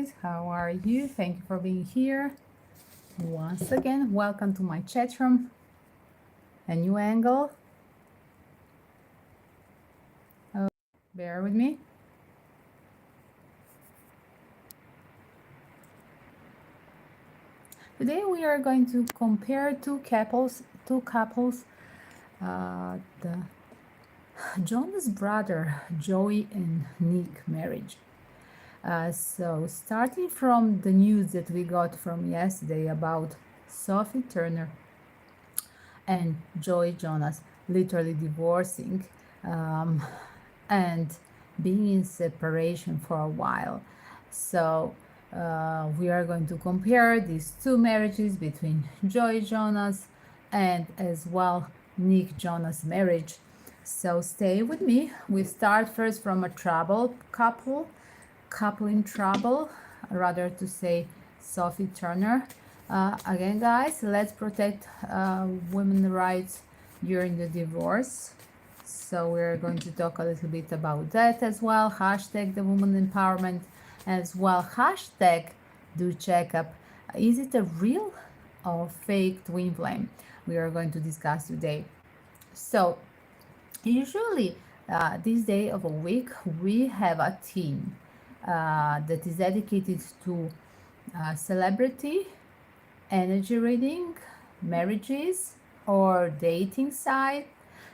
guys, how are you? Thank you for being here once again. Welcome to my chat room. A new angle. Oh, bear with me. Today we are going to compare two couples, the Jonas brother Joey and Nick marriage. So starting from the news that we got from yesterday about Sophie Turner and Joe Jonas literally divorcing and being in separation for a while. So we are going to compare these two marriages between Joe Jonas and as well Nick Jonas marriage. So stay with me. We start first from a troubled couple in trouble, rather to say Sophie Turner. Again, guys, let's protect women's rights during the divorce. So we're going to talk a little bit about that as well. Hashtag the woman empowerment as well. Hashtag do check up. Is it a real or fake twin flame? We are going to discuss today. So usually this day of a week we have a theme that is dedicated to celebrity, energy reading, marriages, or dating side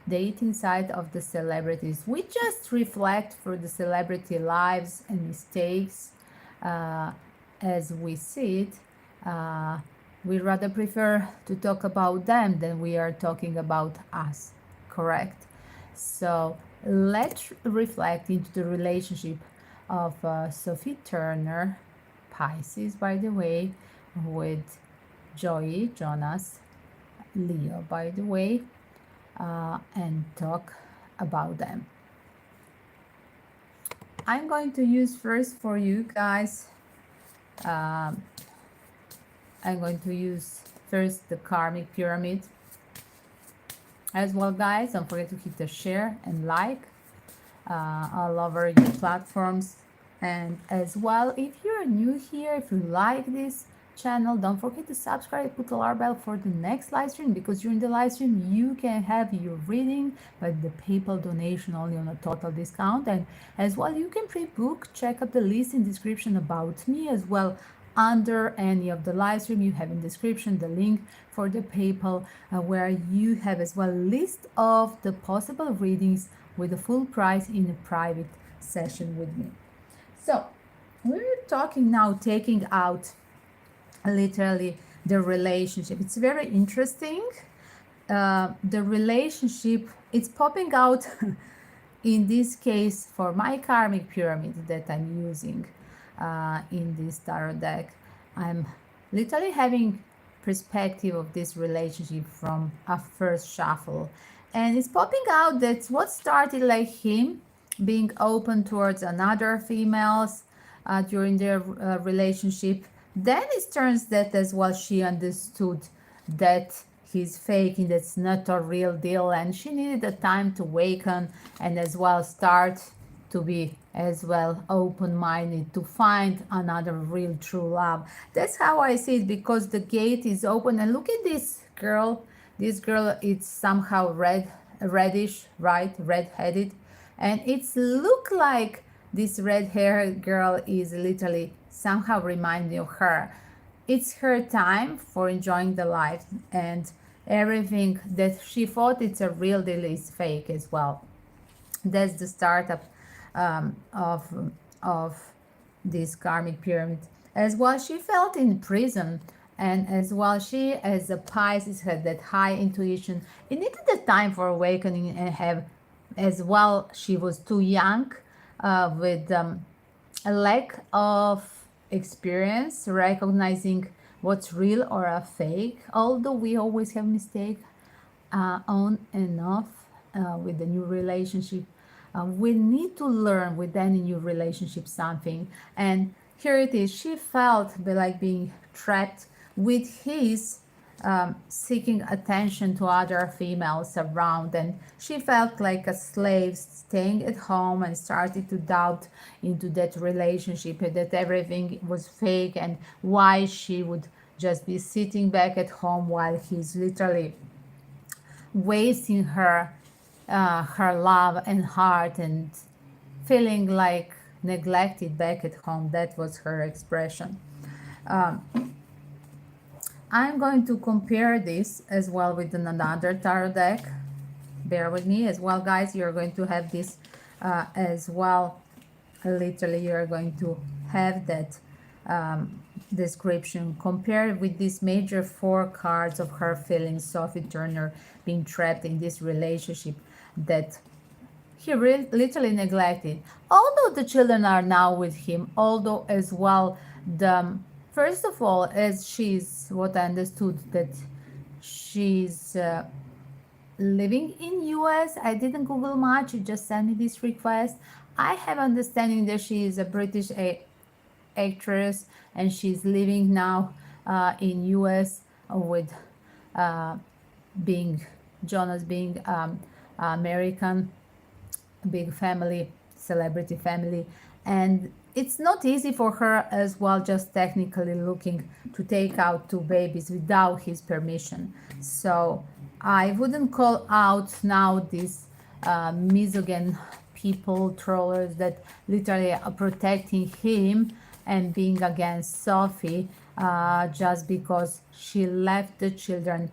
of the celebrities. We just reflect for the celebrity lives and mistakes as we see it. We rather prefer to talk about them than we are talking about us, correct? So let's reflect into the relationship of Sophie Turner, Pisces by the way, with Joey Jonas, Leo by the way, and talk about them. I'm going to use first for you guys, I'm going to use first the karmic pyramid as well, guys. Don't forget to hit the share and like all over your platforms. And as well, if you're new here, if you like this channel, don't forget to subscribe, put the alarm bell for the next live stream, because during the live stream you can have your reading but the PayPal donation only on a total discount. And as well, you can pre-book. Check out the list in description about me as well. Under any of the live stream you have in description the link for the PayPal, where you have as well list of the possible readings with the full price in a private session with me. So we're talking now, taking out literally the relationship. It's very interesting. The relationship, it's popping out in this case for my karmic pyramid that I'm using in this tarot deck. I'm literally having perspective of this relationship from a first shuffle, and it's popping out that what started like him being open towards another females during their relationship, then it turns that as well she understood that he's faking, that's not a real deal, and she needed the time to awaken and as well start to be as well open-minded to find another real true love. That's how I see it, because the gate is open. And look at this girl. This girl is somehow reddish, right? Red-headed. And it's look like this red-haired girl is literally somehow reminding of her. It's her time for enjoying the life, and everything that she thought it's a real deal is fake as well. That's the startup of this karmic pyramid. As well, she felt in prison, and as well she, as a Pisces, had that high intuition. It needed the time for awakening, and have as well, she was too young with a lack of experience recognizing what's real or a fake, although we always have mistake on and off with the new relationship. We need to learn with any new relationship something, and here it is. She felt like being trapped with his seeking attention to other females around, and she felt like a slave staying at home and started to doubt into that relationship, that everything was fake, and why she would just be sitting back at home while he's literally wasting her love and heart, and feeling like neglected back at home. That was her expression. um, I'm going to compare this as well with another tarot deck. Bear with me as well, guys. You're going to have this as well. Literally, you're going to have that description compared with these major four cards of her feeling Sophie Turner being trapped in this relationship that he literally neglected. Although the children are now with him, although as well the first of all, as she's what I understood, that she's living in US. I didn't Google much. You just sent me this request. I have understanding that she is a British actress and she's living now in US with being Jonas being American, big family, celebrity family, and it's not easy for her as well, just technically looking to take out two babies without his permission. So I wouldn't call out now these misogyn people, trollers that literally are protecting him and being against Sophie just because she left the children,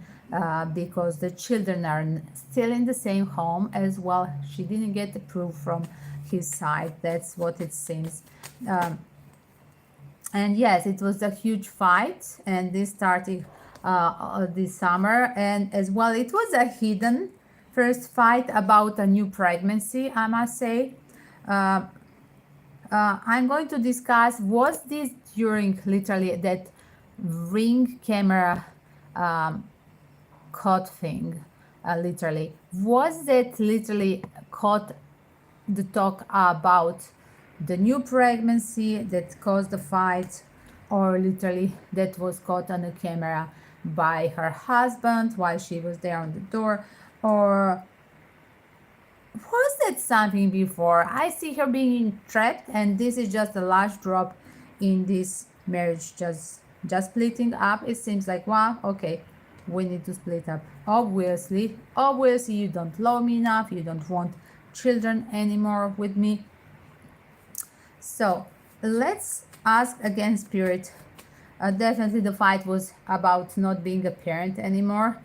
because the children are still in the same home as well. She didn't get the proof from his side. That's what it seems. And yes, it was a huge fight, and this started this summer. And as well, it was a hidden first fight about a new pregnancy, I must say. I'm going to discuss, was this during literally that ring camera caught thing, literally? Was that literally caught the talk about the new pregnancy that caused the fight, or literally that was caught on the camera by her husband while she was there on the door, or was that something before? I see her being trapped, and this is just the last drop in this marriage, just splitting up. It seems like, wow, okay, we need to split up. Obviously you don't love me enough, you don't want children anymore with me. So let's ask again, Spirit. Definitely the fight was about not being a parent anymore,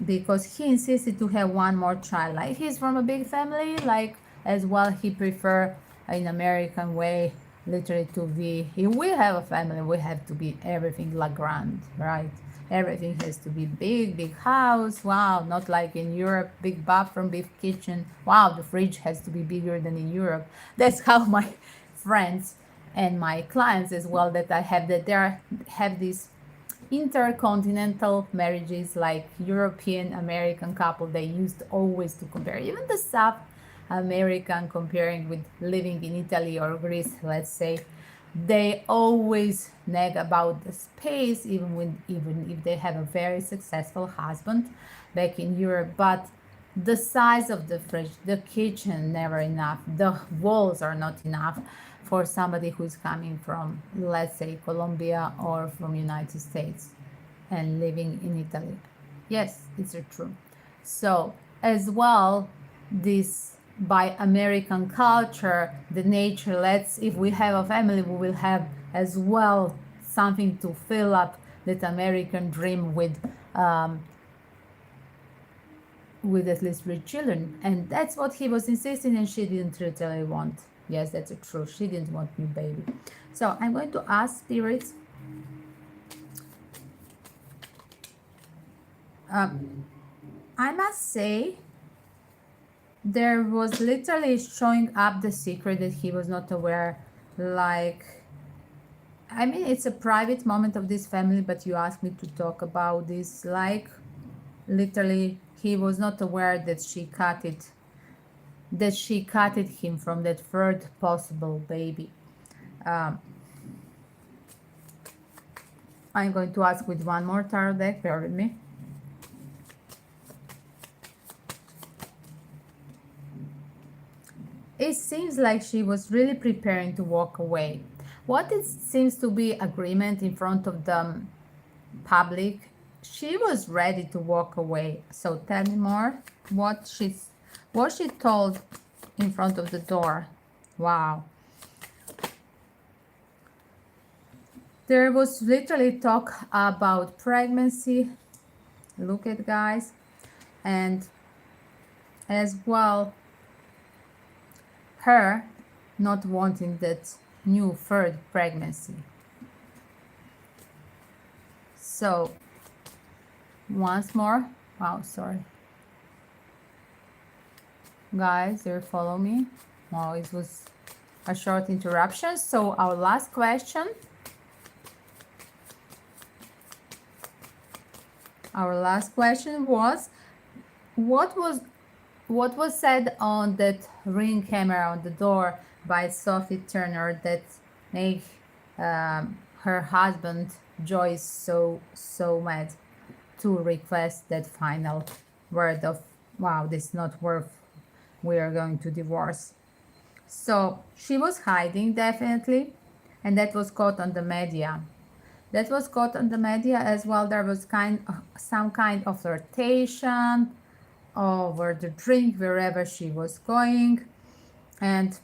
because he insisted to have one more child. Like, he's from a big family, like as well he prefer in American way, literally to be, if we have a family, we have to be everything la grande, right? Everything has to be big house. Wow, not like in Europe, big bathroom, big kitchen. Wow, the fridge has to be bigger than in Europe. That's how my friends and my clients as well that I have, that they have these intercontinental marriages, like European American couple. They used always to compare, even the South American comparing with living in Italy or Greece, let's say, they always nag about the space, even if they have a very successful husband back in Europe. But the size of the fridge, the kitchen, never enough. The walls are not enough for somebody who's coming from, let's say, Colombia or from United States and living in Italy. Yes, it's true. So as well, this by American culture, the nature, if we have a family, we will have as well something to fill up that American dream with at least 3 children. And that's what he was insisting, and she didn't literally want. Yes, that's true. She didn't want new baby. So I'm going to ask spirits. I must say, there was literally showing up the secret that he was not aware. Like, I mean, it's a private moment of this family, but you asked me to talk about this. Like, literally, he was not aware that she cut him from that third possible baby. I'm going to ask with one more tarot deck. Bear with me. it seems like she was really preparing to walk away. What it seems to be agreement in front of the public. She was ready to walk away. So tell me more. What she told in front of the door. Wow. There was literally talk about pregnancy. Look at, guys. And as well, her not wanting that new third pregnancy. So once more, wow, sorry guys, you follow me. Wow, it was a short interruption. So our last question, was what was said on that ring camera on the door by Sophie Turner that made her husband Joyce so mad to request that final word of, wow, this is not worth, we are going to divorce. So she was hiding, definitely, and that was caught on the media. As well. There was some kind of flirtation over the drink wherever she was going, and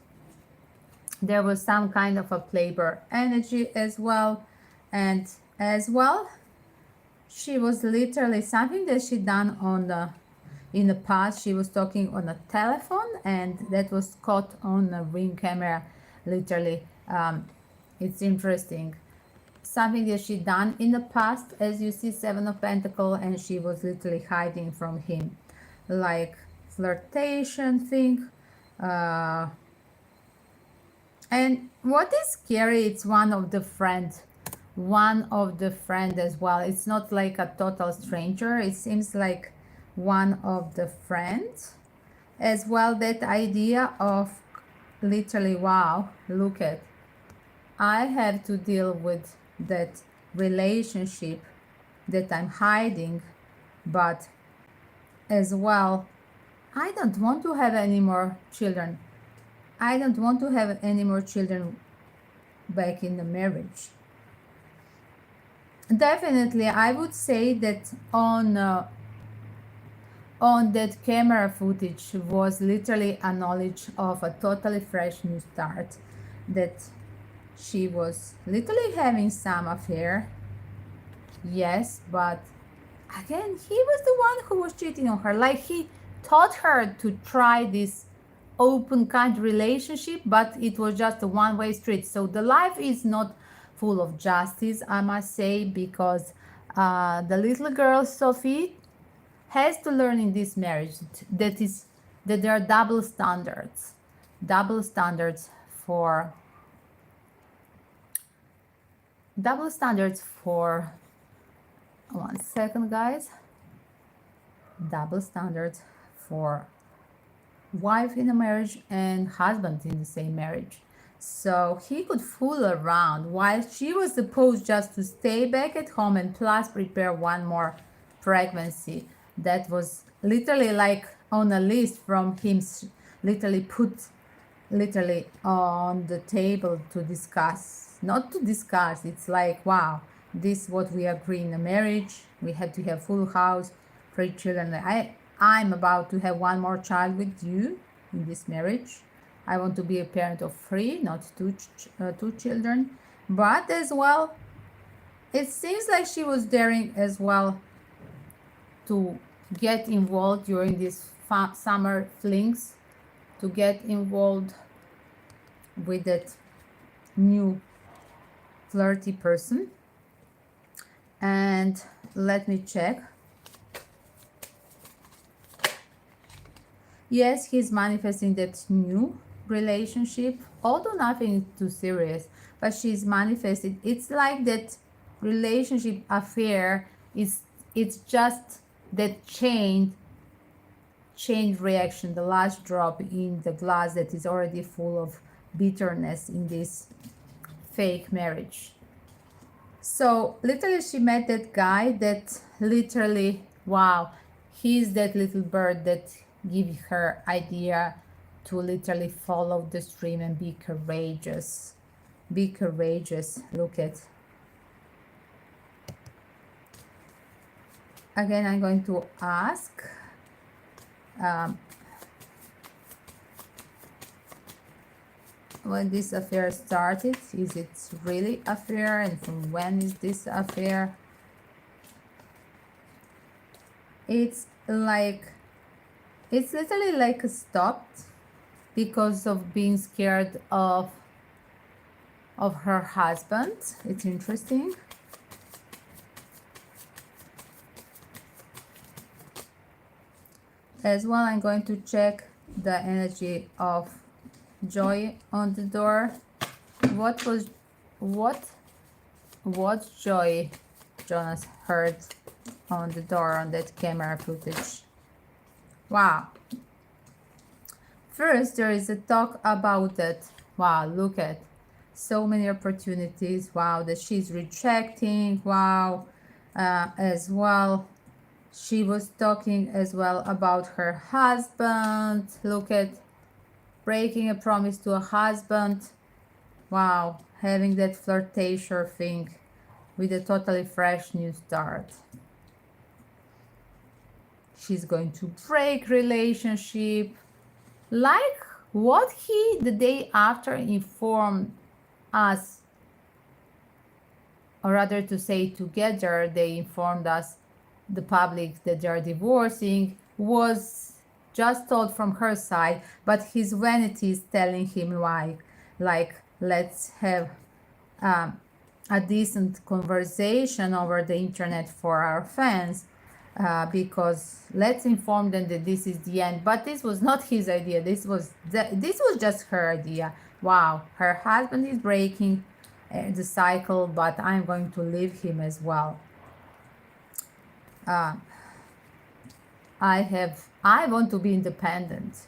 there was some kind of a playboy energy as well. And as well, she was literally something that she done in the past. She was talking on a telephone, and that was caught on a ring camera, literally. It's interesting, something that she done in the past. As you see, 7 of Pentacles, and she was literally hiding from him, like flirtation thing. And what is scary, it's one of the friend as well. It's not like a total stranger. It seems like one of the friends as well. That idea of literally, wow, look at, I have to deal with that relationship that I'm hiding, but as well, I don't want to have any more children. I don't want to have any more children back in the marriage. Definitely, I would say that on that camera footage was literally a knowledge of a totally fresh new start, that she was literally having some affair. Yes, but again, he was the one who was cheating on her. Like, he taught her to try this open kind of relationship, but it was just a one-way street. So the life is not full of justice, I must say, because the little girl Sophie has to learn in this marriage that there are double standards for one second, guys. Double standards for wife in a marriage and husband in the same marriage. So he could fool around while she was supposed just to stay back at home and plus prepare one more pregnancy. That was literally like on a list from him, literally put literally on the table to discuss. Not to discuss, it's like, wow, this is what we agree in a marriage. We have to have full house, 3 children. I'm about to have one more child with you in this marriage. I want to be a parent of 3, not 2 children. But as well, it seems like she was daring as well to get involved during these summer flings, to get involved with that new flirty person. And let me check. Yes, he's manifesting that new relationship, although nothing too serious, but she's manifested. It's like that relationship affair is, it's just that chain reaction, the last drop in the glass that is already full of bitterness in this fake marriage. So literally she met that guy that literally, wow, he's that little bird that give her idea to literally follow the stream and be courageous. Be courageous. Look at. Again, I'm going to ask. When this affair started, is it really affair, and from when is this affair? It's literally like stopped because of being scared of her husband. It's interesting. As well, I'm going to check the energy of Joy on the door. What Joy Jonas heard on the door on that camera footage? Wow. First, there is a talk about that. Wow, look at so many opportunities. Wow, that she's rejecting. Wow, as well. She was talking as well about her husband. Look at breaking a promise to a husband. Wow, having that flirtation thing with a totally fresh new start. She's going to break relationship. Like what he the day after informed us, or rather to say together, they informed us, the public, that they are divorcing, was just told from her side, but his vanity is telling him why, like, let's have a decent conversation over the internet for our fans, because let's inform them that this is the end. But this was not his idea. This was just her idea. Wow, her husband is breaking the cycle, but I'm going to leave him as well. I want to be independent.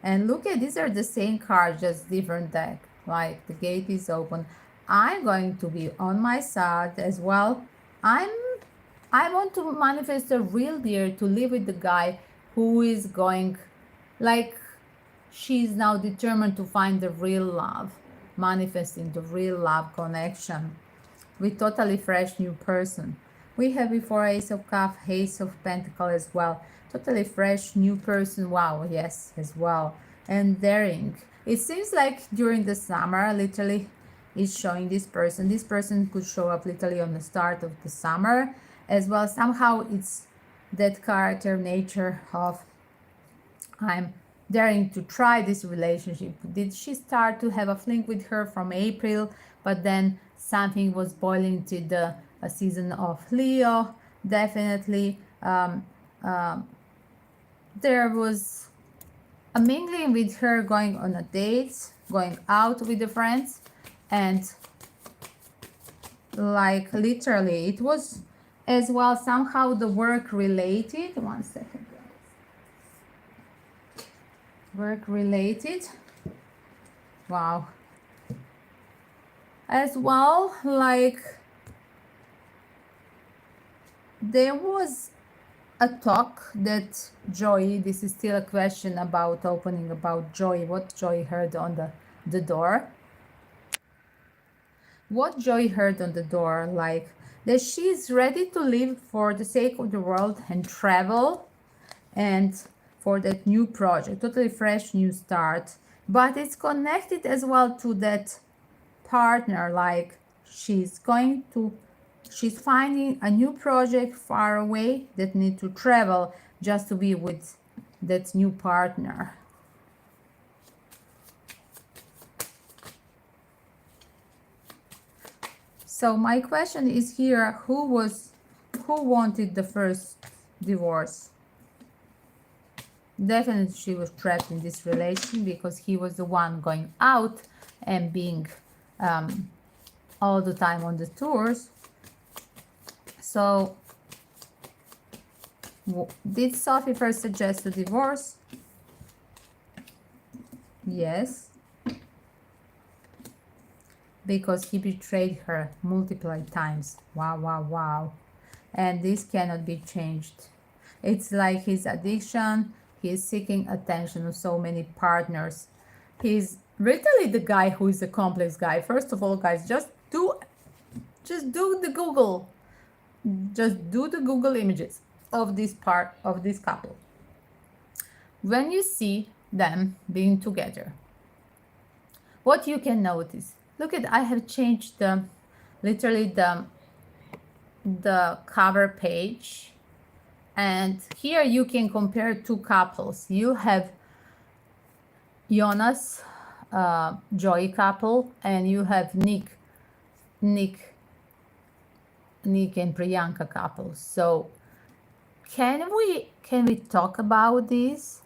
And look at, these are the same cards, just different deck. Like, the gate is open. I'm going to be on my side as well. I want to manifest a real deal, to live with the guy who is going, like, she's now determined to find the real love, manifesting the real love connection with totally fresh new person. We have before Ace of Cups, Ace of Pentacles as well. Totally fresh new person. Wow, yes, as well. And daring. It seems like during the summer, literally, is showing this person. This person could show up literally on the start of the summer as well. Somehow it's that character nature of, I'm daring to try this relationship. Did she start to have a fling with her from April, but then something was boiling to the season of Leo? Definitely. There was a mingling with her, going on a date, going out with the friends, and like literally it was as well somehow the work related. One second. Work related. Wow. As well, like, there was a talk that Joy, this is still a question about opening, about Joy, what Joy heard on the door. What Joy heard on the door, like, that she's ready to live for the sake of the world and travel, and for that new project, totally fresh new start. But it's connected as well to that partner, like she's finding a new project far away that need to travel just to be with that new partner. So my question is here, who wanted the first divorce? Definitely she was trapped in this relation because he was the one going out and being all the time on the tours. So did Sophie first suggest a divorce? Yes. Because he betrayed her multiple times. Wow, wow, wow. And this cannot be changed. It's like his addiction. He is seeking attention of so many partners. He's literally the guy who is a complex guy. First of all, guys, just do the Google. Just do the Google images of this part of this couple. When you see them being together, what you can notice, look at, I have changed literally the cover page, and here you can compare two couples. You have Jonas, Joy couple, and you have Nick and Priyanka couple. So can we talk about this?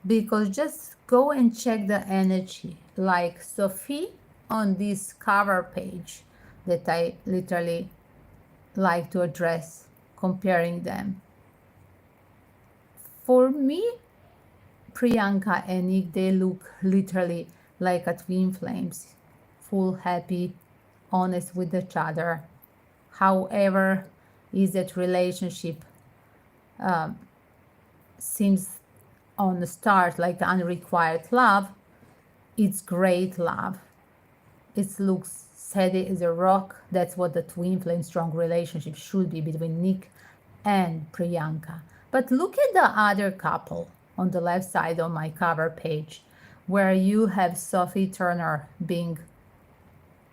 Because just go and check the energy, like Sophie on this cover page that I literally like to address, comparing them. For me, Priyanka and Nick, they look literally like a twin flames, full happy, honest with each other. However, is that relationship seems on the start like unrequired love. It's great love. It looks steady as a rock. That's what the twin flame strong relationship should be between Nick and Priyanka. But look at the other couple on the left side on my cover page, where you have Sophie Turner being,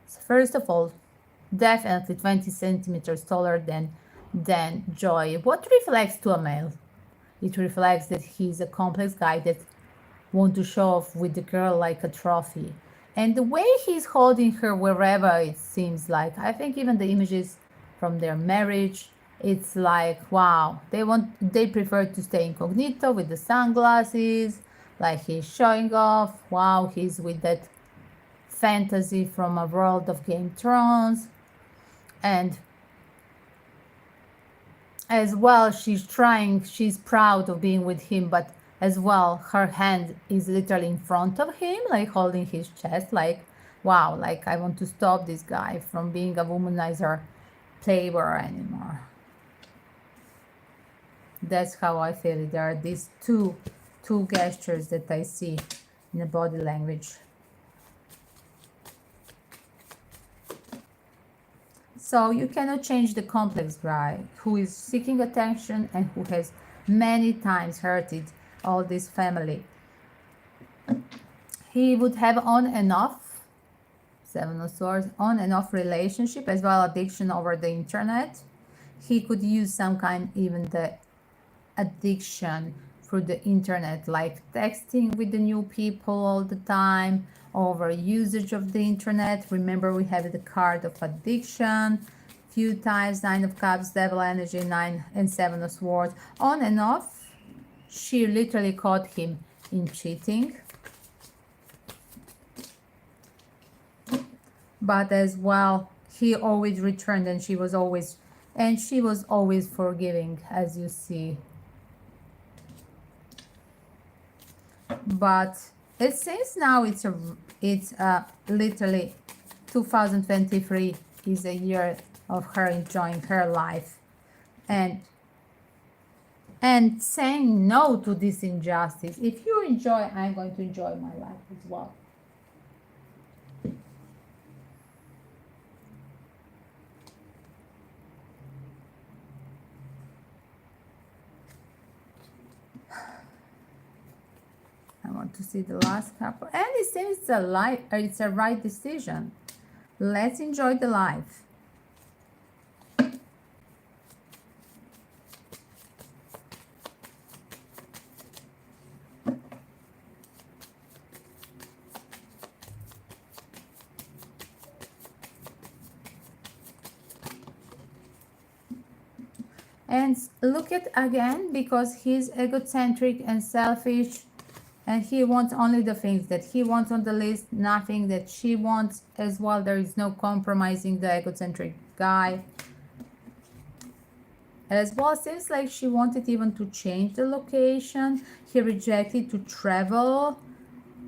first of all, definitely 20 centimeters taller than Joy. What reflects to a male? It reflects that he's a complex guy that wants to show off with the girl like a trophy. And the way he's holding her wherever it seems like, I think even the images from their marriage, it's like, wow, they prefer to stay incognito with the sunglasses, like he's showing off. Wow, he's with that fantasy from a world of Game of Thrones. And as well, she's proud of being with him, but as well, her hand is literally in front of him, like holding his chest, like, wow, like I want to stop this guy from being a womanizer playboy anymore. That's how I feel it. There are these two gestures that I see in the body language. So you cannot change the complex guy who is seeking attention and who has many times hurted all this family. He would have on and off, Seven of Swords, on and off relationship, as well addiction over the internet. He could use some kind, even the addiction through the internet, like texting with the new people all the time, over usage of the internet. Remember, we have the card of addiction, few times, Nine of Cups, Devil energy, 9 and 7 of Swords, on and off. She literally caught him in cheating. But as well, he always returned, and she was always forgiving, as you see. But it seems now it's literally 2023 is a year of her enjoying her life and saying no to this injustice. If you enjoy, I'm going to enjoy my life as well. I want to see the last couple, and it seems it's a right decision. Let's enjoy the life. And look at again, because he's egocentric and selfish, and he wants only the things that he wants on the list, nothing that she wants as well. There is no compromising the egocentric guy. As well, seems like she wanted even to change the location. He rejected to travel.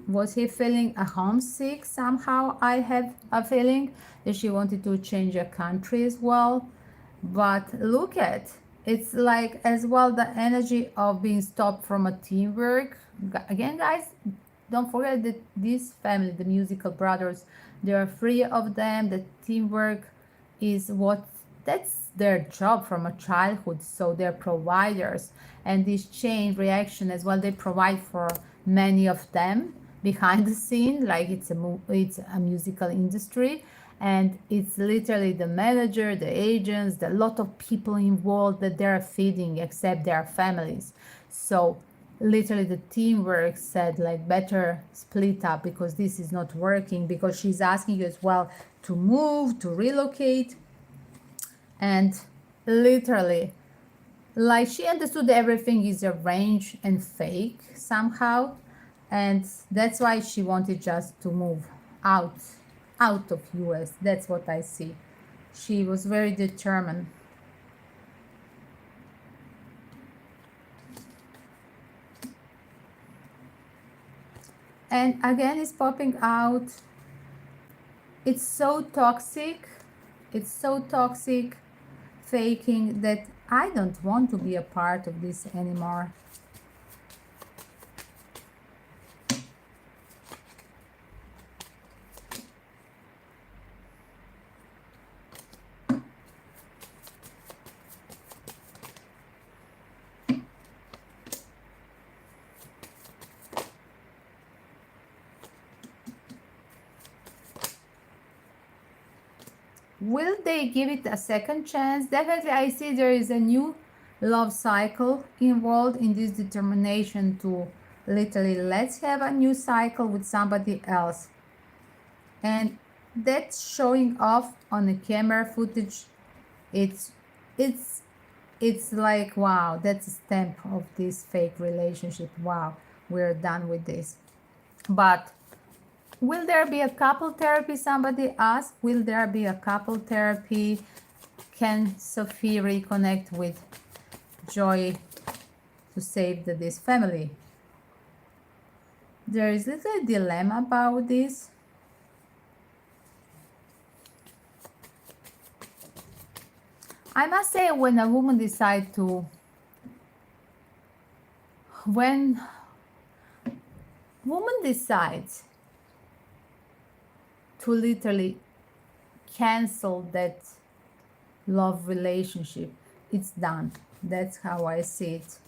Was he feeling a homesick somehow? I have a feeling that she wanted to change a country as well. But look at, it's like as well the energy of being stopped from a teamwork. Again, guys, don't forget that this family, the musical brothers, there are three of them. The teamwork is what that's their job from a childhood, so they're providers, and this chain reaction as well, they provide for many of them behind the scene, like it's a musical industry, and it's literally the manager, the agents, the lot of people involved that they're feeding except their families. So literally the teamwork said like better split up because this is not working, because she's asking you as well to move, to relocate, and literally like she understood everything is arranged and fake somehow, and that's why she wanted just to move out out of US. That's what I see. She was very determined. And again, it's popping out. It's so toxic. It's so toxic, faking, that I don't want to be a part of this anymore. Will they give it a second chance? Definitely, I see there is a new love cycle involved in this determination to literally let's have a new cycle with somebody else. And that's showing off on the camera footage. It's it's it's like wow, that's a stamp of this fake relationship. Wow, we're done with this. But will there be a couple therapy? Somebody asked. Will there be a couple therapy? Can Sophie reconnect with Joy to save this family? There is a little dilemma about this. I must say, when a woman decides to, when woman decides to literally cancel that love relationship, it's done. That's how I see it.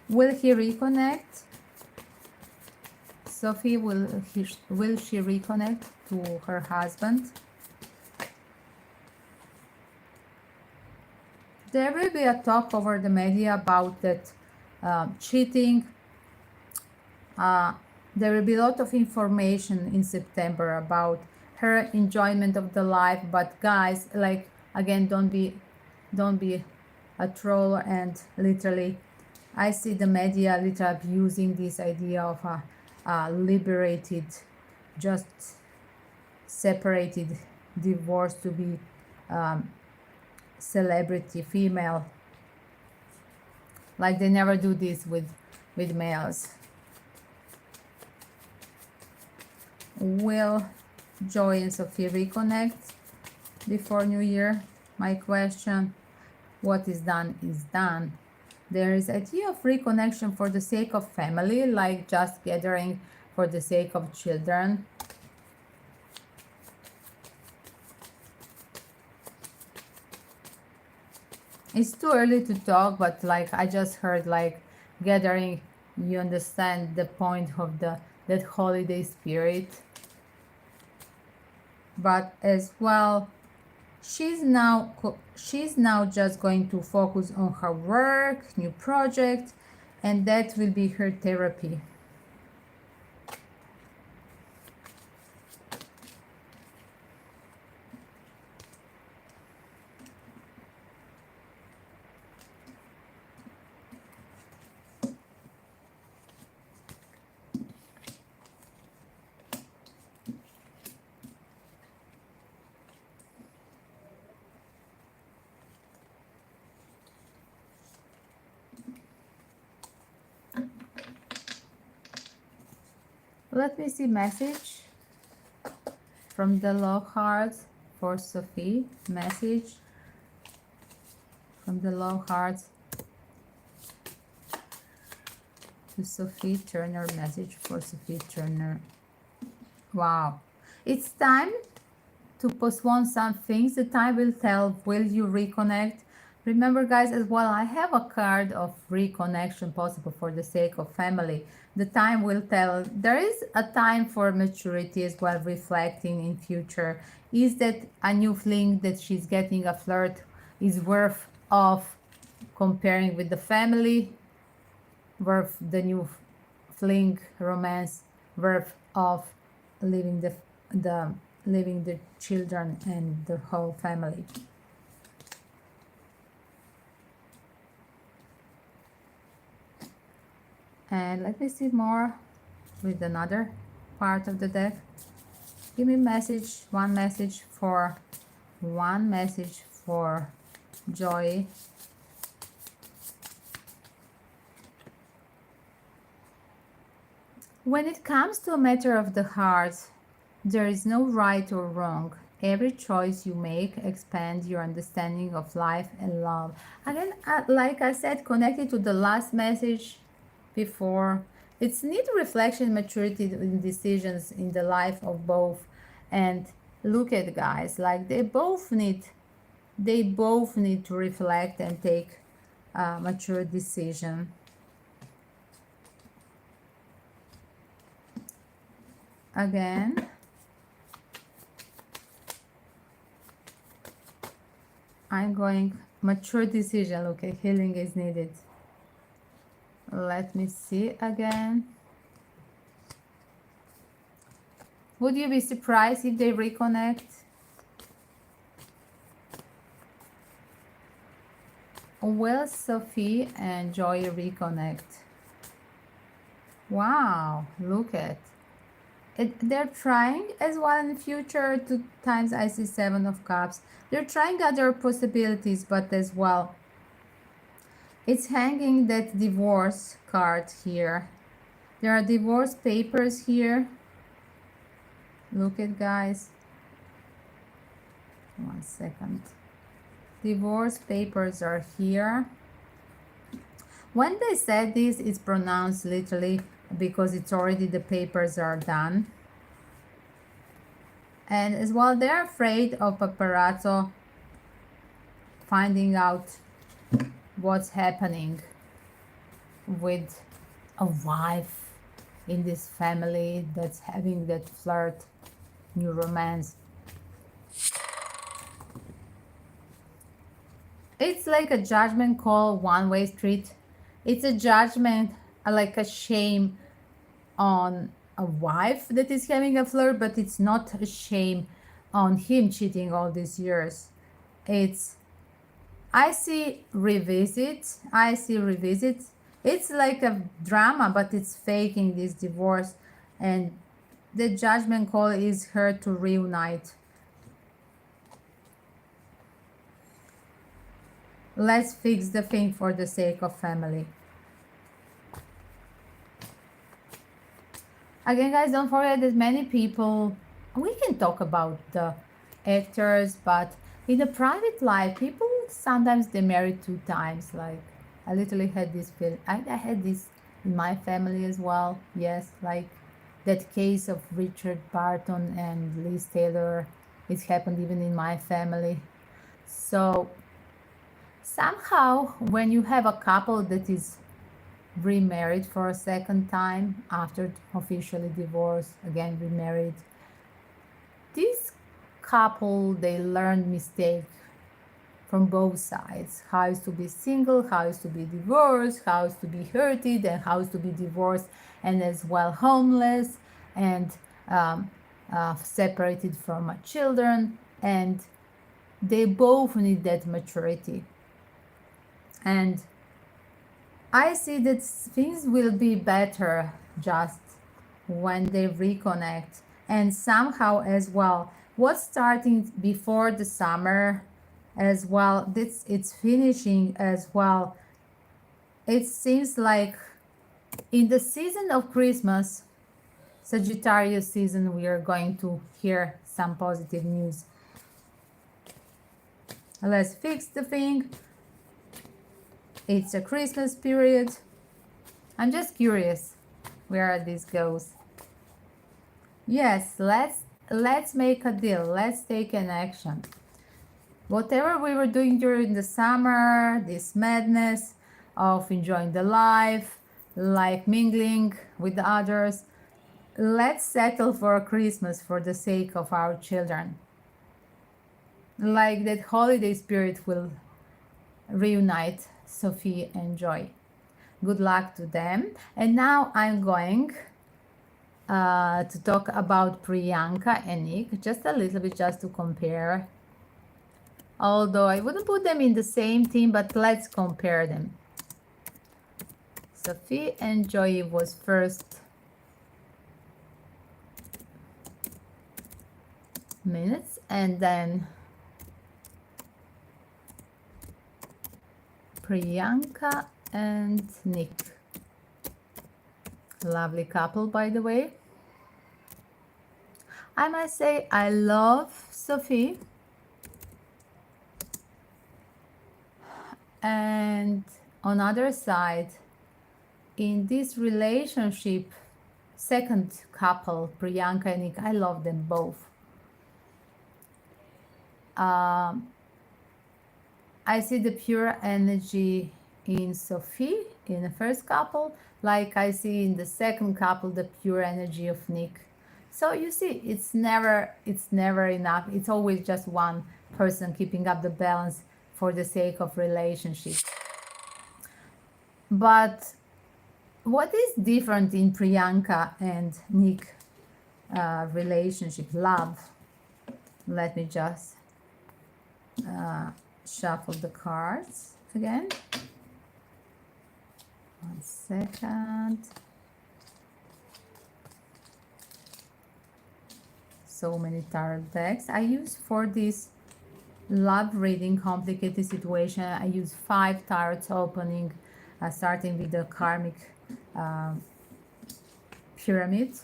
Will he reconnect? Sophie, will she reconnect to her husband? There will be a talk over the media about that cheating. There will be a lot of information in September about her enjoyment of the life. But guys, like again, don't be a troll, and literally, I see the media literally abusing this idea of a liberated, just separated, divorced to be celebrity female. Like they never do this with males. Will Joy and Sophie reconnect before New Year? My question. What is done is done. There is idea of reconnection for the sake of family, like just gathering for the sake of children. It's too early to talk, but like I just heard like gathering, you understand the point of that holiday spirit. But as well, she's now just going to focus on her work, new project, and that will be her therapy. Let me see message. from the love hearts for Sophie. Message from the love hearts to Sophie Turner. Message for Sophie Turner. Wow. It's time to postpone some things. The time will tell. Will you reconnect? Remember, guys, as well, I have a card of reconnection possible for the sake of family. The time will tell. There is a time for maturity as well, reflecting in future. Is that a new fling that she's getting, a flirt, is worth of comparing with the family, worth the new fling, romance, worth of leaving the children and the whole family. And let me see more with another part of the deck. Give me one message for Joy. When it comes to a matter of the heart, there is no right or wrong. Every choice you make expands your understanding of life and love. Again, like I said, connected to the last message before, it's need reflection, maturity in decisions in the life of both. And look at, guys, like they both need to reflect and take a mature decision. Again, I'm going mature decision. Okay, healing is needed. Let me see again. Would you be surprised if they reconnect? Will Sophie and Joy reconnect? Wow, look at it. They're trying as well in the future. 2 times I see 7 of Cups. They're trying other possibilities, but as well, it's hanging that divorce card here. There are divorce papers here. Look at, guys. 1 second. Divorce papers are here. When they said this, it's pronounced literally because it's already, the papers are done. And as well, they're afraid of paparazzo finding out what's happening with a wife in this family that's having that flirt, new romance. It's like a judgment call, one-way street. It's a judgment, like a shame on a wife that is having a flirt, but it's not a shame on him cheating all these years. I see revisit. It's like a drama, but it's faking this divorce, and the judgment call is her to reunite. Let's fix the thing for the sake of family. Again, guys, don't forget that many people, we can talk about the actors, but in the private life, people sometimes they marry 2 times. Like, I literally had this feeling. I had this in my family as well. Yes, like that case of Richard Barton and Liz Taylor. It happened even in my family. So somehow, when you have a couple that is remarried for a second time after officially divorced, again remarried, this couple, they learned mistake from both sides. How is to be single, how is to be divorced, how is to be hurted, and how is to be divorced and as well homeless and separated from children. And they both need that maturity. And I see that things will be better just when they reconnect. And somehow as well, what's starting before the summer as well, it's finishing as well. It seems like in the season of Christmas, Sagittarius season, we are going to hear some positive news. Let's fix the thing. It's a Christmas period. I'm just curious where this goes. Yes, let's make a deal. Let's take an action. Whatever we were doing during the summer, this madness of enjoying the life, like mingling with others, let's settle for Christmas for the sake of our children. Like that holiday spirit will reunite Sophie and Joy. Good luck to them. And now I'm going to talk about Priyanka and Nick just a little bit, just to compare. Although I wouldn't put them in the same team, but let's compare them. Sophie and Joy was first minutes, and then Priyanka and Nick. Lovely couple, by the way. I must say I love Sophie, and on other side, in this relationship, second couple, Priyanka and Nick, I love them both. I see the pure energy in Sophie in the first couple, like I see in the second couple the pure energy of Nick. So you see, it's never enough. It's always just one person keeping up the balance for the sake of relationship. But what is different in Priyanka and Nick relationship, love? Let me just shuffle the cards again. 1 second. So many tarot decks. I use for this love reading, complicated situation, I use 5 tarots opening, starting with the karmic pyramid,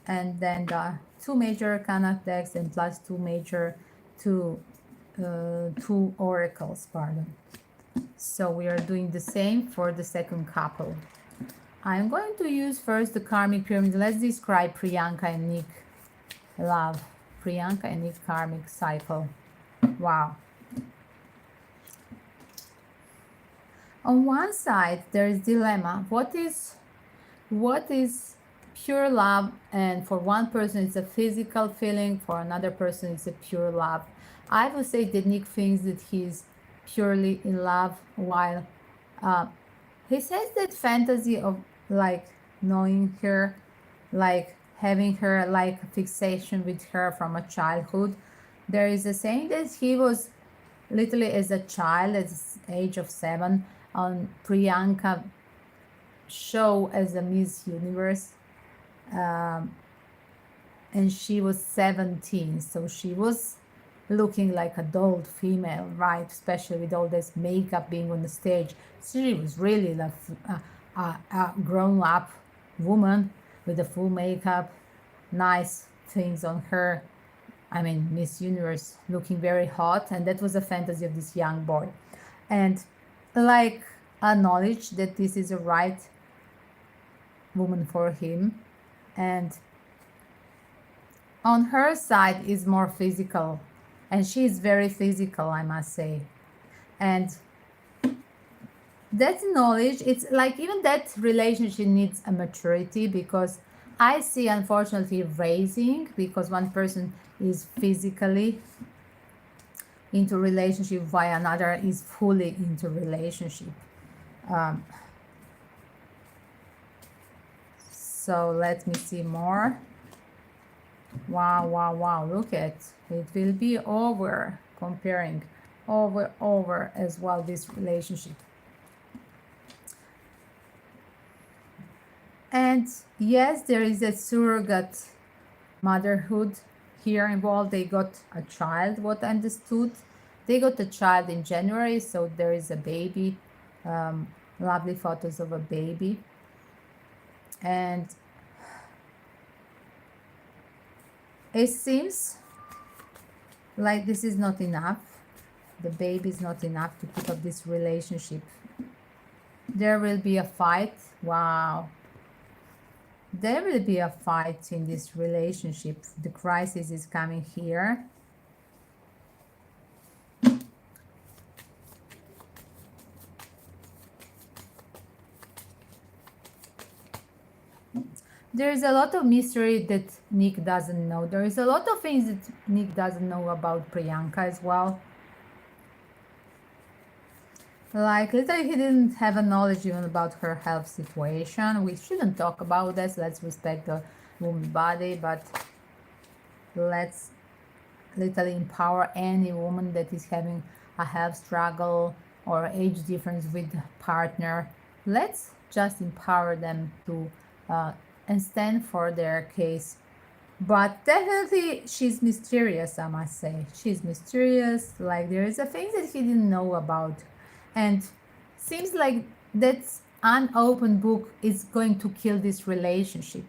and then the 2 major arcana decks, and plus 2 oracles, pardon. So we are doing the same for the second couple. I'm going to use first the karmic pyramid. Let's describe Priyanka and Nick love. Priyanka and Nick karmic cycle. Wow. On one side there is dilemma. What is pure love? And for one person it's a physical feeling, for another person it's a pure love. I would say that Nick thinks that he's purely in love, while he says that fantasy of like knowing her, like having her, like fixation with her from a childhood. There is a saying that he was literally as a child, at the age of 7, on Priyanka show as a Miss Universe, and she was 17, so she was looking like adult female, right? Especially with all this makeup being on the stage. She was really like a grown-up woman with the full makeup, nice things on her. I mean, Miss Universe, looking very hot, and that was a fantasy of this young boy. And like acknowledge that this is a right woman for him, and on her side is more physical, and she is very physical, I must say. And that knowledge, it's like even that relationship needs a maturity, because I see unfortunately raising, because one person is physically into relationship while another is fully into relationship. So let me see more. Wow, look at it. Will be over, comparing over as well, this relationship. And yes, there is a surrogate motherhood here involved. They got a child, what I understood. They got a child in January, so there is a baby. Lovely photos of a baby. And It seems like this is not enough. The baby is not enough to keep up this relationship. There will be a fight. Wow. There will be a fight in this relationship. The crisis is coming here. There is a lot of mystery that Nick doesn't know. There is a lot of things that Nick doesn't know about Priyanka as well. Like, literally, he didn't have a knowledge even about her health situation. We shouldn't talk about this. Let's respect the woman's body, but let's literally empower any woman that is having a health struggle or age difference with partner. Let's just empower them to and stand for their case. But definitely she's mysterious, I must say. She's mysterious. Like, there is a thing that he didn't know about. And seems like that unopened book is going to kill this relationship.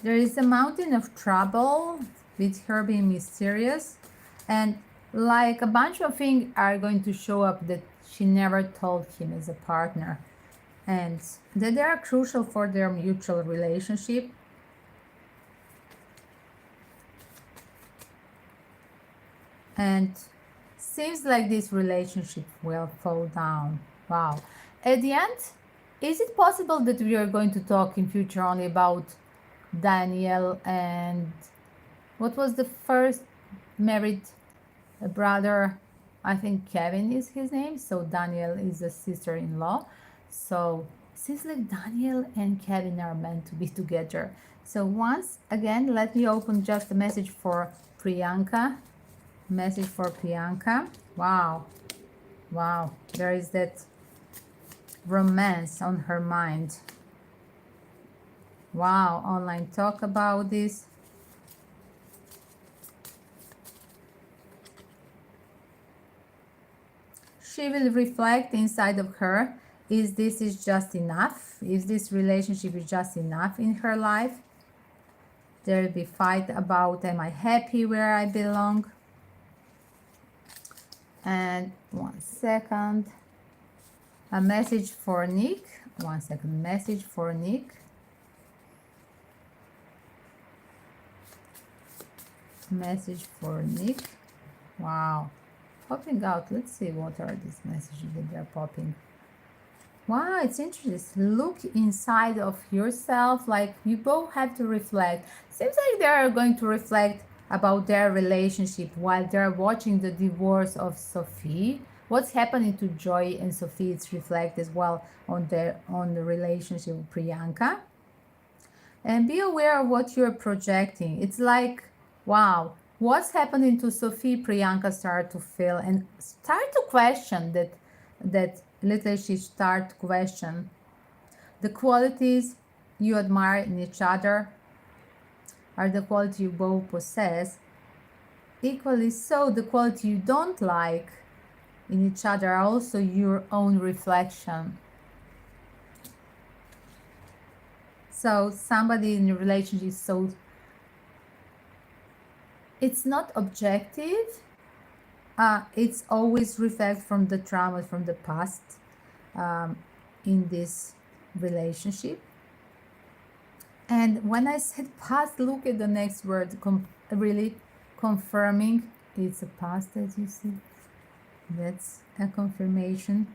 There is a mountain of trouble with her being mysterious, and like a bunch of things are going to show up that she never told him as a partner, and that they are crucial for their mutual relationship. And seems like this relationship will fall down. Wow. At the end, is it possible that we are going to talk in future only about Danielle and what was the first married brother? I think Kevin is his name. So Danielle is a sister-in-law. So seems like Danielle and Kevin are meant to be together. So once again, let me open just a message for Priyanka. Message for Priyanka. Wow. Wow. There is that romance on her mind. Wow. Online talk about this. She will reflect inside of her. Is this is just enough? Is this relationship is just enough in her life? There will be fight about, am I happy where I belong? And 1 second. A message for Nick. 1 second. Message for Nick. Message for Nick. Wow. Popping out. Let's see what are these messages that they're popping. Wow, it's interesting. Look inside of yourself. Like, you both have to reflect. Seems like they're going to reflect about their relationship while they're watching the divorce of Sophie. What's happening to Joy and Sophie, it's reflect as well on the relationship with Priyanka. And be aware of what you're projecting. It's like, wow, what's happening to Sophie? Priyanka start to feel and start to question that literally she start to question the qualities you admire in each other are the quality you both possess. Equally so, the quality you don't like in each other are also your own reflection. So somebody in a relationship, so it's not objective. It's always reflect from the trauma from the past in this relationship. And when I said past, look at the next word, really confirming it's a past, as you see. That's a confirmation.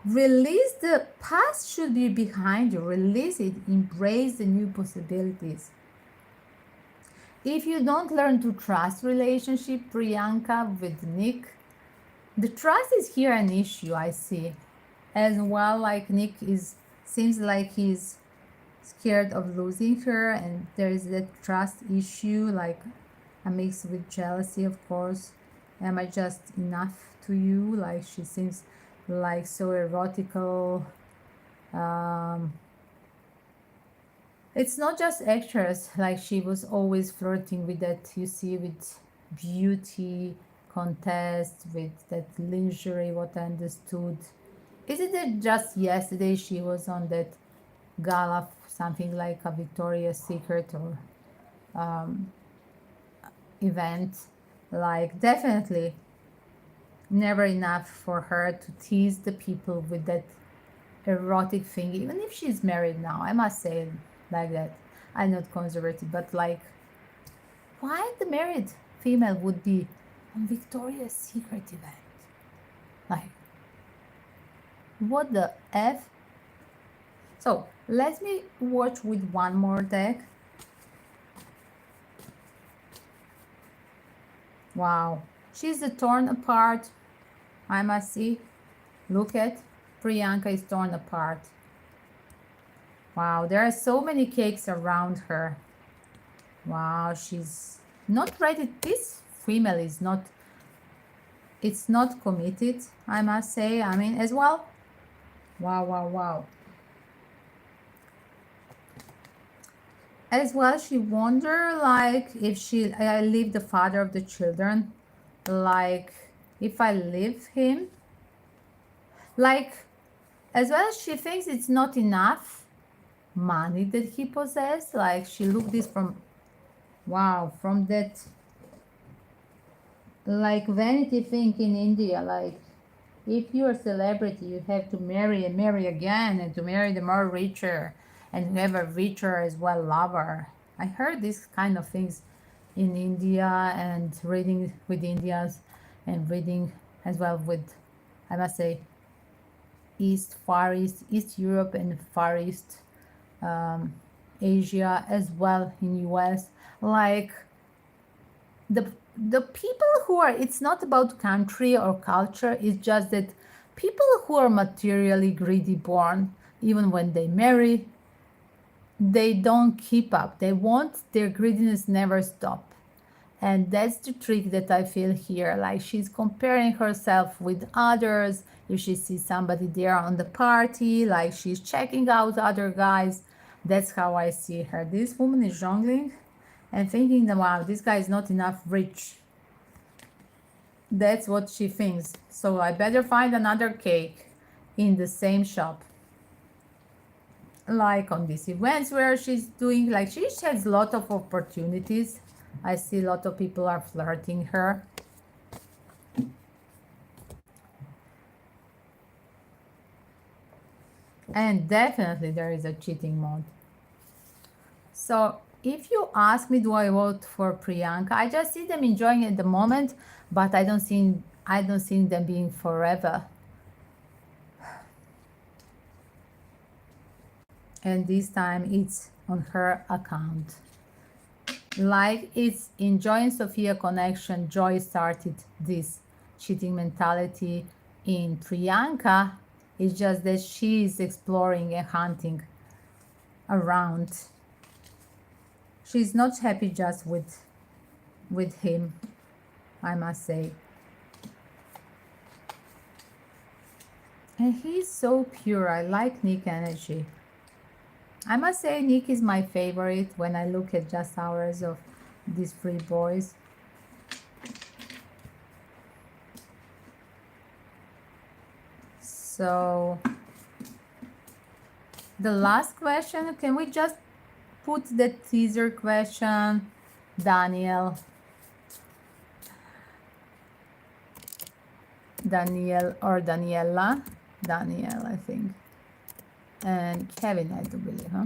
Release the past, should be behind you. Release it, embrace the new possibilities. If you don't learn to trust relationship, Priyanka with Nick, the trust is here an issue, I see. As well, like Nick seems like he's scared of losing her, and there is that trust issue, like a mix with jealousy, of course. Am I just enough to you? Like, she seems like so erotical. It's not just extras, like she was always flirting with that, you see, with beauty contest with that lingerie, what I understood. Is it that just yesterday she was on that gala, something like a Victoria's Secret or event? Like, definitely never enough for her to tease the people with that erotic thing, even if she's married now. I must say it like that. I'm not conservative, but like, why the married female would be on Victoria's Secret event? Like, what the F? So let me watch with one more deck. Wow, she's torn apart. I must see. Look at Priyanka is torn apart. Wow, there are so many cakes around her. Wow, she's not ready. This female is not, it's not committed, I must say. I mean, as well. Wow, wow, wow. As well, she wonder like if I leave the father of the children, like if I leave him, like, as well as she thinks it's not enough money that he possessed. Like, she looked this from, wow, from that like vanity thing in India, like if you're a celebrity you have to marry and marry again, and to marry the more richer, and to have a richer as well lover. I heard these kind of things in India, and reading with Indians, and reading as well with, I must say, Far East, East Europe and Far East Asia, as well in US. Like, the people who are, it's not about country or culture, it's just that people who are materially greedy born, even when they marry, they don't keep up. They want, their greediness never stop. And that's the trick that I feel here. Like, she's comparing herself with others. If she sees somebody there on the party, like she's checking out other guys. That's how I see her. This woman is jongling and thinking that, wow, this guy is not enough rich. That's what she thinks. So I better find another cake in the same shop. Like on these events where she's doing, like, she has a lot of opportunities. I see a lot of people are flirting her. And definitely there is a cheating mode. So if you ask me, do I vote for Priyanka? I just see them enjoying it at the moment, but I don't see them being forever. And this time it's on her account. Like, it's enjoying Sophia connection. Joy started this cheating mentality in Priyanka. It's just that she is exploring and hunting around. She's not happy just with him, I must say. And he's so pure. I like Nick energy. I must say Nick is my favorite when I look at just hours of these three boys. So the last question, can we just put the teaser question, Danielle or Daniela? Danielle, I think. And Kevin, I do believe, huh?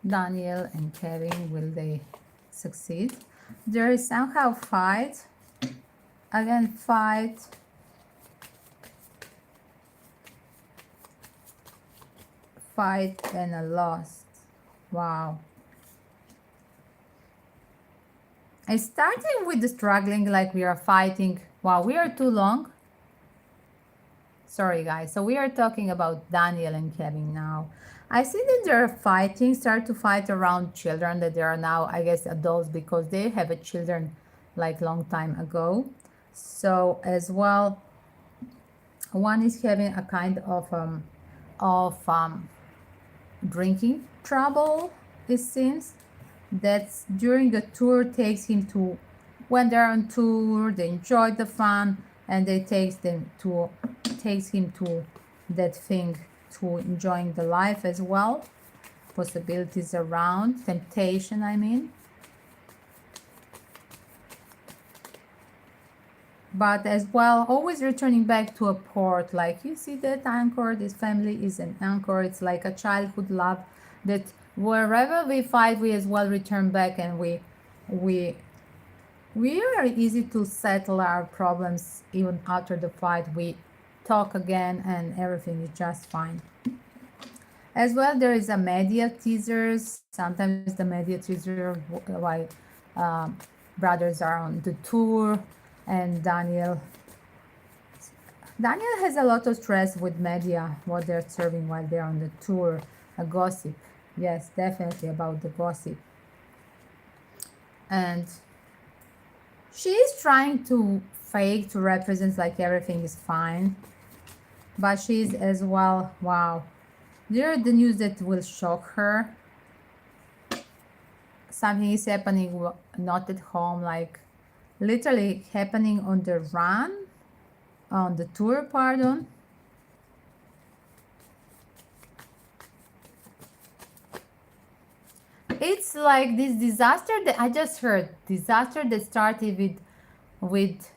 Daniel and Kevin, will they succeed? There is somehow fight. Again, fight. Fight and a lost. Wow. I started with the struggling, like we are fighting. Wow, we are too long. Sorry, guys. So we are talking about Daniel and Kevin now. I see that they're fighting, start to fight around children that they are now, I guess, adults because they have a children like long time ago. So as well, one is having a kind of drinking trouble. It seems that's during the tour takes him to when they're on tour they enjoy the fun and they takes him to that thing to enjoying the life as well, possibilities around temptation, I mean. But as well always returning back to a port, like you see that anchor, this family is an anchor. It's like a childhood love that wherever we fight we as well return back, and we we are easy to settle our problems even after the fight. We talk again and everything is just fine. As well, there is a media teasers. Sometimes the media teaser why brothers are on the tour, and Daniel has a lot of stress with media, what they're serving while they're on the tour. A gossip, yes, definitely about the gossip, and she's trying to fake to represent like everything is fine, but she's as well, wow, there the news that will shock her. Something is happening not at home, like literally happening on the run, on the tour, pardon. It's like this disaster that I just heard, disaster that started with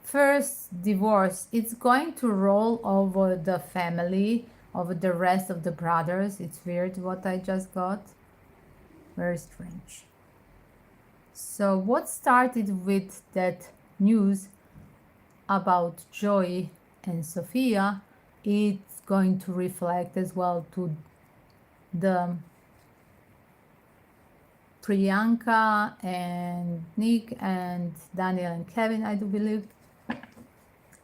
first divorce. It's going to roll over the family, over the rest of the brothers. It's weird what I just got. Very strange. So what started with that news about Joy and Sophia, it's going to reflect as well to the Priyanka and Nick and Danielle and Kevin, I do believe.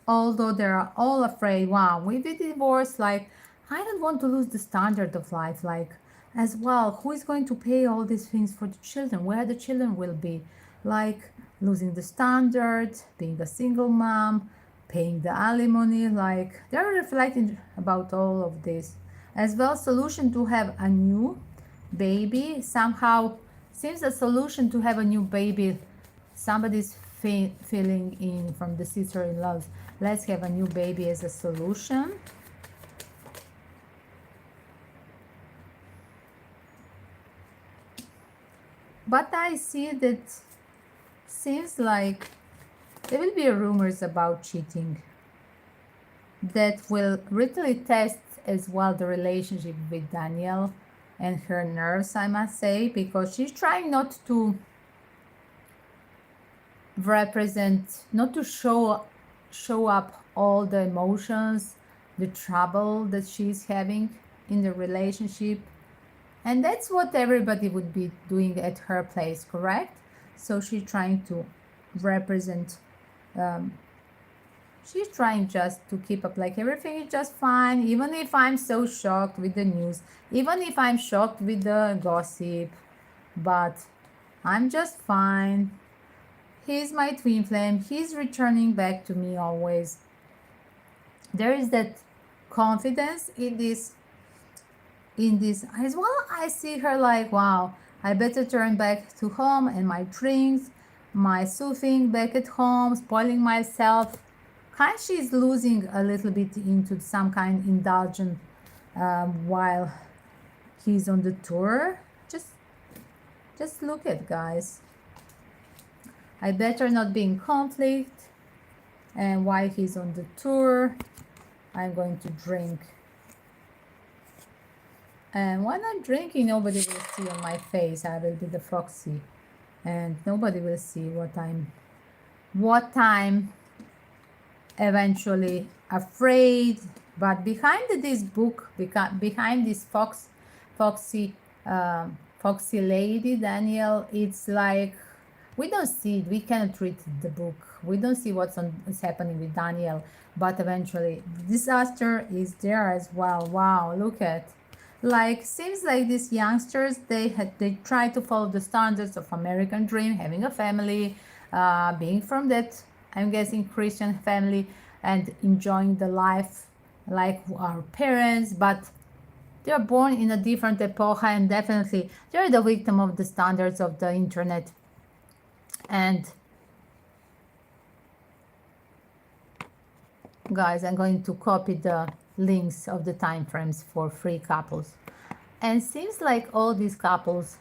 Although they're all afraid, wow, with the divorce, like, I don't want to lose the standard of life, like, as well, who is going to pay all these things for the children, where the children will be, like, losing the standard, being a single mom, paying the alimony, like, they're reflecting about all of this. As well, solution to have a new baby, somehow seems a solution to have a new baby. Somebody's feeling in from the sister-in-laws, let's have a new baby as a solution. But I see that seems like there will be rumors about cheating that will really test as well the relationship with Danielle and her nerves, I must say, because she's trying not to represent, not to show up all the emotions, the trouble that she's having in the relationship. And that's what everybody would be doing at her place, correct? So she's trying to represent, she's trying just to keep up like everything is just fine, even if I'm so shocked with the news, even if I'm shocked with the gossip, but I'm just fine. He's my twin flame. He's returning back to me always. There is that confidence in this as well. I see her like, wow, I better turn back to home and my drinks, my soothing back at home, spoiling myself. Kind she's losing a little bit into some kind indulgent while he's on the tour. Just look at, guys. I better not be in conflict, and while he's on the tour I'm going to drink, and when I'm drinking nobody will see on my face. I will be the foxy and nobody will see what I'm eventually afraid. But behind this book, behind this foxy foxy lady Danielle, it's like We don't see it. We cannot read the book. We don't see is happening with Danielle. But eventually, disaster is there as well. Wow, look at. Like, seems like these youngsters, they try to follow the standards of American dream, having a family, being from that, I'm guessing, Christian family, and enjoying the life like our parents, but they are born in a different epoch, and definitely they're the victim of the standards of the internet. And guys, I'm going to copy the links of the time frames for free couples. And seems like all these couples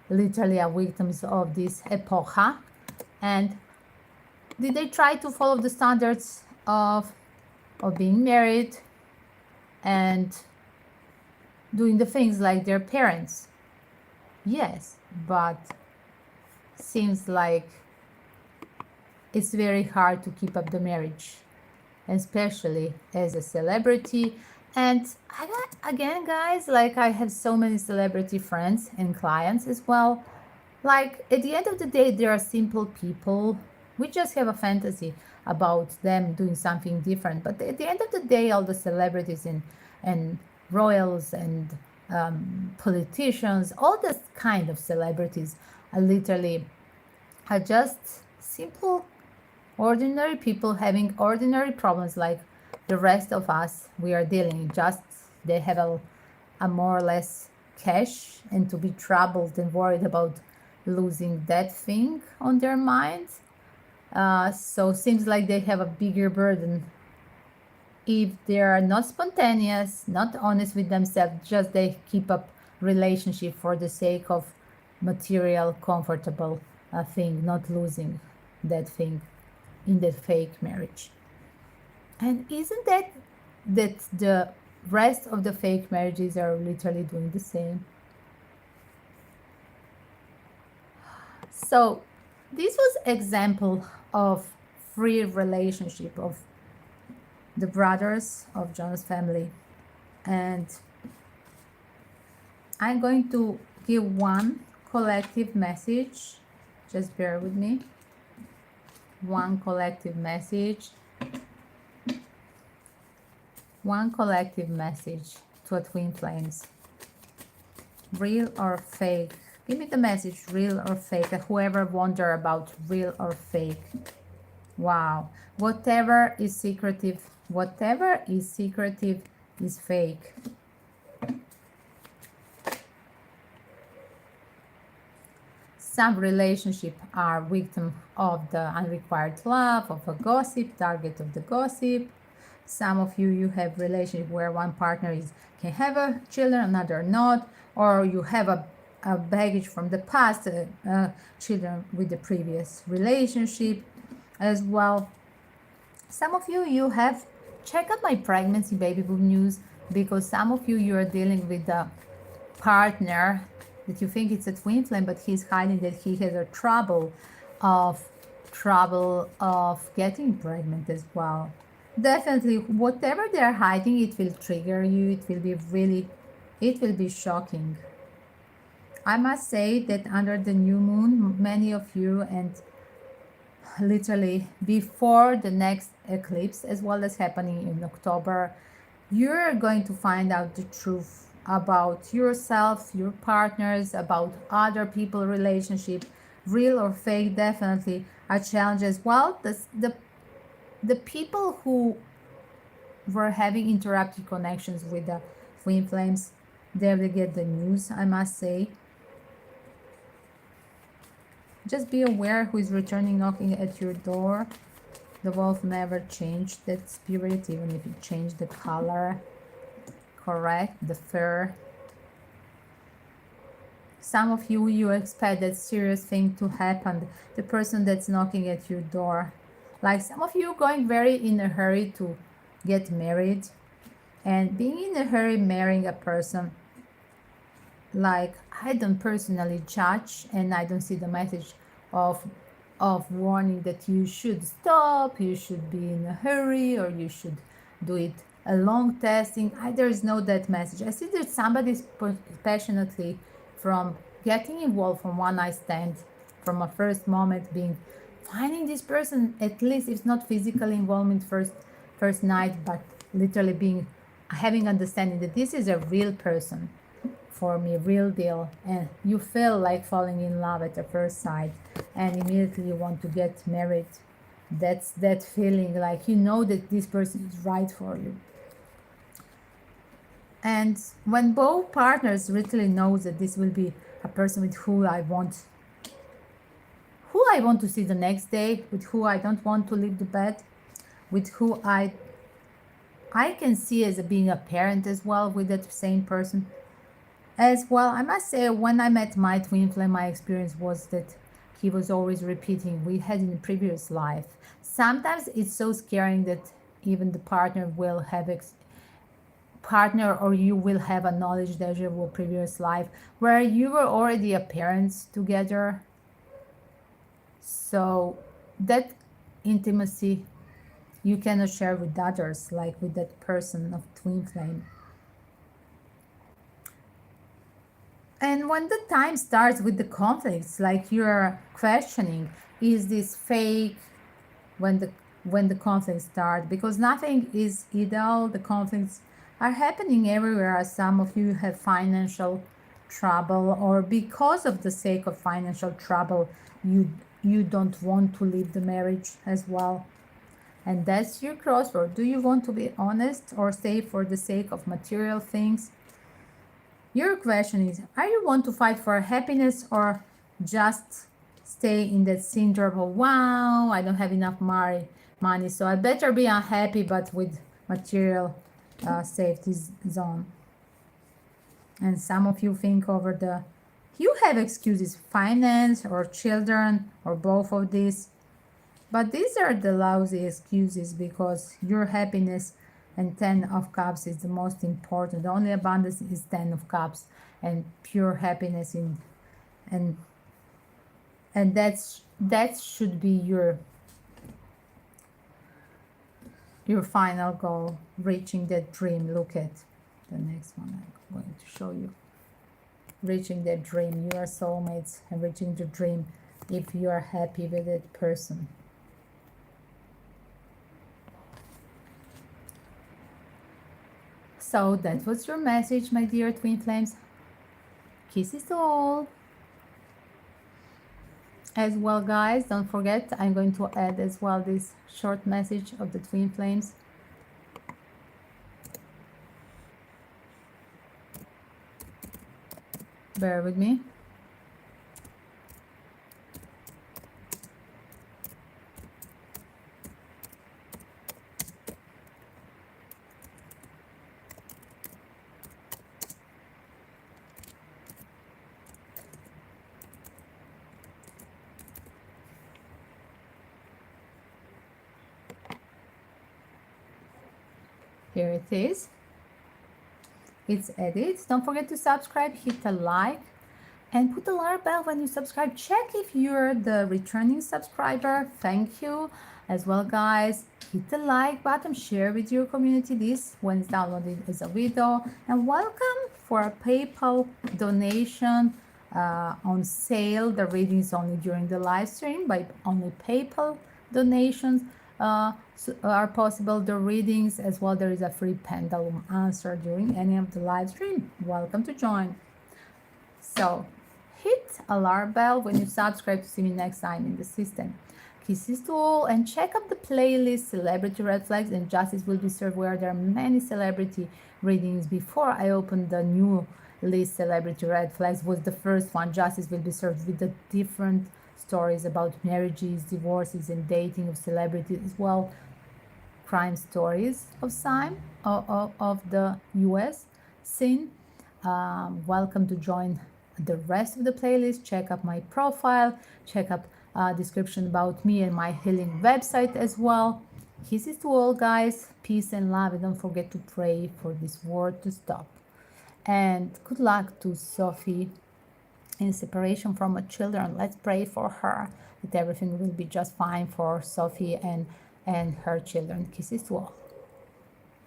literally are victims of this epoch. And did they try to follow the standards of being married and doing the things like their parents? Yes, but seems like it's very hard to keep up the marriage, especially as a celebrity. And again, guys, like, I have so many celebrity friends and clients as well. Like, at the end of the day, they are simple people. We just have a fantasy about them doing something different. But at the end of the day, all the celebrities and royals and politicians, all this kind of celebrities are just simple, ordinary people having ordinary problems like the rest of us we are dealing. Just they have a more or less cash, and to be troubled and worried about losing that thing on their minds. So seems like they have a bigger burden if they are not spontaneous, not honest with themselves, just they keep up relationship for the sake of material, comfortable thing, not losing that thing in that fake marriage. And isn't that the rest of the fake marriages are literally doing the same? So this was example of free relationship of the brothers of Jonas family. And I'm going to give one collective message. Just bear with me. One collective message. One collective message to a twin flames. Real or fake? Give me the message, real or fake. Whoever wonder about real or fake. Wow. Whatever is secretive is fake. Some relationships are victim of the unrequited love, of a gossip, target of the gossip. Some of you have relationship where one partner can have a children, another not, or you have a baggage from the past, children with the previous relationship as well. Some of you have check out my pregnancy baby boom news, because some of you are dealing with a partner that you think it's a twin flame, but he's hiding that he has a trouble of getting pregnant as well. Definitely, whatever they're hiding, it will trigger you. It will be shocking. I must say that under the new moon, many of you, and literally before the next eclipse, as well as happening in October, you're going to find out the truth about yourself, your partners, about other people relationship, real or fake. Definitely a challenge as well. The people who were having interrupted connections with the twin flames, they will get the news, I must say. Just be aware who is returning, knocking at your door. The wolf never changed that spirit, even if it changed the color. Correct, the fur. Some of you expect that serious thing to happen. The person that's knocking at your door. Like, some of you going very in a hurry to get married. And being in a hurry marrying a person, like, I don't personally judge, and I don't see the message of warning that you should stop, you should be in a hurry, or you should do it a long testing. There is no that message. I see that somebody's passionately from getting involved from one night stand from a first moment, being finding this person, at least it's not physical involvement first night, but literally being having understanding that this is a real person for me, real deal, and you feel like falling in love at the first sight and immediately you want to get married. That's that feeling, like you know that this person is right for you. And when both partners really know that this will be a person with who I want to see the next day, with who I don't want to leave the bed, with who I can see as being a parent as well with that same person as well. I must say, when I met my twin flame, my experience was that he was always repeating we had in the previous life. Sometimes it's so scaring that even the partner will have partner or you will have a knowledge deja vu previous life where you were already a parents together. So that intimacy you cannot share with others, like with that person of twin flame. And when the time starts with the conflicts, like you're questioning, is this fake? When the conflicts start, because nothing is ideal, the conflicts are happening everywhere. Some of you have financial trouble, or because of the sake of financial trouble, you don't want to leave the marriage as well. And that's your crossroad. Do you want to be honest or stay for the sake of material things? Your question is, are you want to fight for happiness or just stay in that syndrome of, wow, I don't have enough money, so I better be unhappy but with material safety zone. And some of you think over you have excuses, finance or children or both of these. But these are the lousy excuses, because your happiness and 10 of cups is the most important. The only abundance is 10 of cups and pure happiness and that should be your final goal, reaching that dream. Look at the next one I'm going to show you. Reaching that dream. You are soulmates and reaching the dream if you are happy with that person. So that was your message, my dear twin flames. Kisses to all. As well, guys, don't forget, I'm going to add as well this short message of the twin flames. Bear with me. Here it is. It's added. Don't forget to subscribe, hit a like, and put the alarm bell when you subscribe. Check if you're the returning subscriber. Thank you. As well, guys, hit the like button, share with your community this when it's downloaded as a video. And welcome for a PayPal donation on sale. The reading is only during the live stream, by only PayPal donations are possible. The readings as well, there is a free pendulum answer during any of the live stream. Welcome to join. So hit alarm bell when you subscribe to see me next time in the system. Kisses to all, and check out the playlist Celebrity Red Flags and Justice Will Be Served, where there are many celebrity readings. Before I opened the new list, Celebrity Red Flags was the first one. Justice Will Be Served, with the different stories about marriages, divorces, and dating of celebrities as well. Crime stories of the US scene. Welcome to join the rest of the playlist. Check out my profile, check out description about me and my healing website as well. Kisses to all, guys. Peace and love, and don't forget to pray for this war to stop. And good luck to Sophie in separation from her children. Let's pray for her that everything will be just fine for Sophie and her children. Kisses to all.